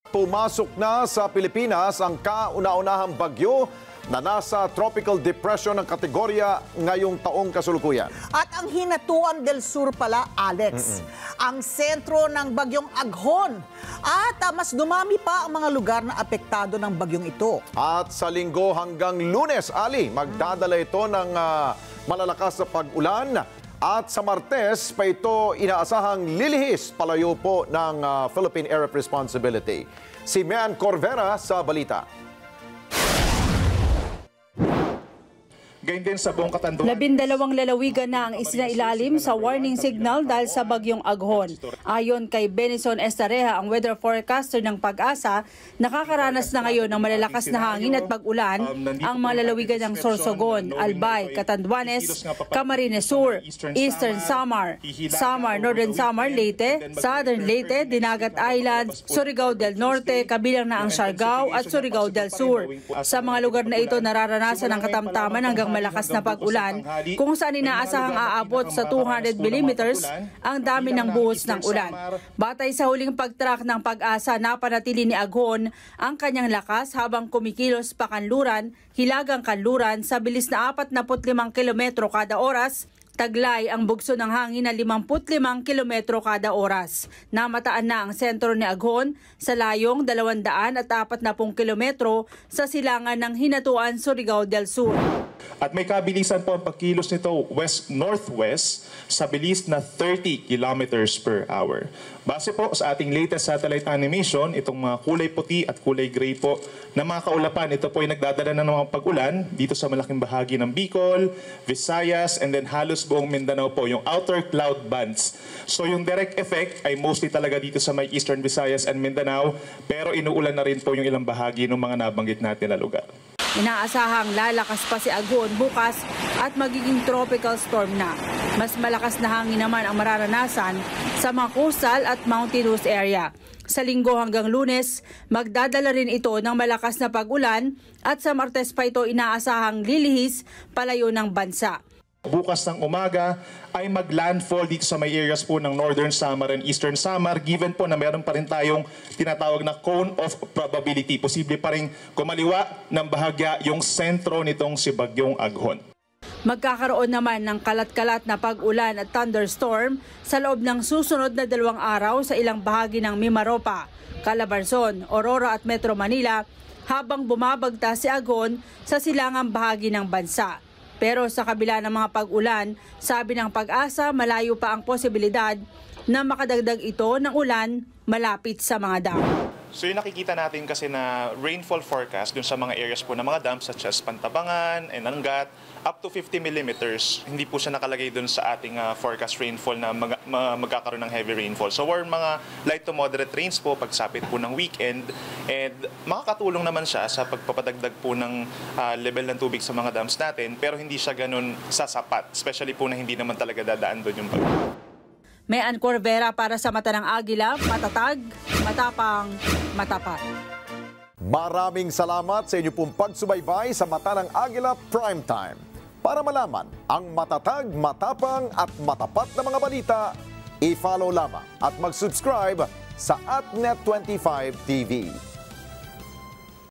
Pumasok na sa Pilipinas ang kauna-unahang bagyo na nasa tropical depression ng kategorya ngayong taong kasalukuyan. At ang Hinatuan del Sur pala, Alex, ang sentro ng bagyong Aghon. At mas dumami pa ang mga lugar na apektado ng bagyong ito. At sa Linggo hanggang Lunes, Ali, magdadala ito ng malalakas na pag-ulan. At sa Martes pa ito inaasahang lilihis palayo po ng Philippine Area of Responsibility. Si Mian Corvera sa balita. Ganyan din sa buong Catanduanes. 12 lalawigan na ang isinailalim sa warning signal dahil sa bagyong Aghon. Ayon kay Benison Estareja, ang weather forecaster ng Pag-asa, nakakaranas na ngayon ng malalakas na hangin at pag-ulan ang mga lalawigan ng Sorsogon, Albay, Catanduanes, Camarines Sur, Eastern Samar, Northern Samar, Leyte, Southern Leyte, Dinagat Island, Surigao del Norte, kabilang na ang Siargao at Surigao del Sur. Sa mga lugar na ito, nararanasan ang katamtaman hanggang malakas na pag-ulan kung saan inaasahang aabot sa 200 mm ang dami ng buhos ng ulan. Batay sa huling pag-track ng Pag-asa, napanatili ni Aghon ang kanyang lakas habang kumikilos pa kanluran, hilagang kanluran sa bilis na 45 km kada oras. Taglay ang bugso ng hangin na 55 km kada oras. Namataan na ang sentro ni Aghon sa layong 240 km sa silangan ng Hinatuan, Surigao del Sur. At may kabilisan po ang pagkilos nito west-northwest sa bilis na 30 kilometers per hour. Base po sa ating latest satellite animation, itong mga kulay puti at kulay gray po na mga kaulapan, ito po ay nagdadala ng mga pag-ulan dito sa malaking bahagi ng Bicol, Visayas, and then halos buong Mindanao po, yung outer cloud bands. So yung direct effect ay mostly talaga dito sa may Eastern Visayas and Mindanao, pero inuulan na rin po yung ilang bahagi ng mga nabanggit natin na lugar. Inaasahang lalakas pa si Aghon bukas at magiging tropical storm na. Mas malakas na hangin naman ang mararanasan sa mga coastal at mountainous area. Sa Linggo hanggang Lunes, magdadala rin ito ng malakas na pag-ulan at sa Martes pa ito inaasahang lilihis palayo ng bansa. Bukas ng umaga ay mag-landfall dito sa may areas po ng Northern Samar and Eastern Samar, given po na meron pa rin tayong tinatawag na cone of probability. Posible pa rin kumaliwa ng bahagya yung sentro nitong si Bagyong Aghon. Magkakaroon naman ng kalat-kalat na pag-ulan at thunderstorm sa loob ng susunod na 2 araw sa ilang bahagi ng Mimaropa, Calabarzon, Aurora at Metro Manila habang bumabagta si Aghon sa silangang bahagi ng bansa. Pero sa kabila ng mga pag-ulan, sabi ng Pag-asa, malayo pa ang posibilidad na makadagdag ito ng ulan malapit sa mga dam. So yung nakikita natin kasi na rainfall forecast dun sa mga areas po ng mga dams such as Pantabangan and Angat, up to 50 millimeters. Hindi po siya nakalagay dun sa ating forecast rainfall na magkakaroon ng heavy rainfall. So we're mga light to moderate rains po pagsapit po ng weekend, and makakatulong naman siya sa pagpapadagdag po ng level ng tubig sa mga dams natin, pero hindi siya ganun sasapat, especially po na hindi naman talaga dadaan dun yung bagyo. Mian Corvera para sa Mata ng Agila, matatag, matapang, matapat. Maraming salamat sa inyo pong pagsubaybay sa Mata ng Agila Primetime. Para malaman ang matatag, matapang at matapat na mga balita, i-follow lamang at mag-subscribe sa AtNet25 TV.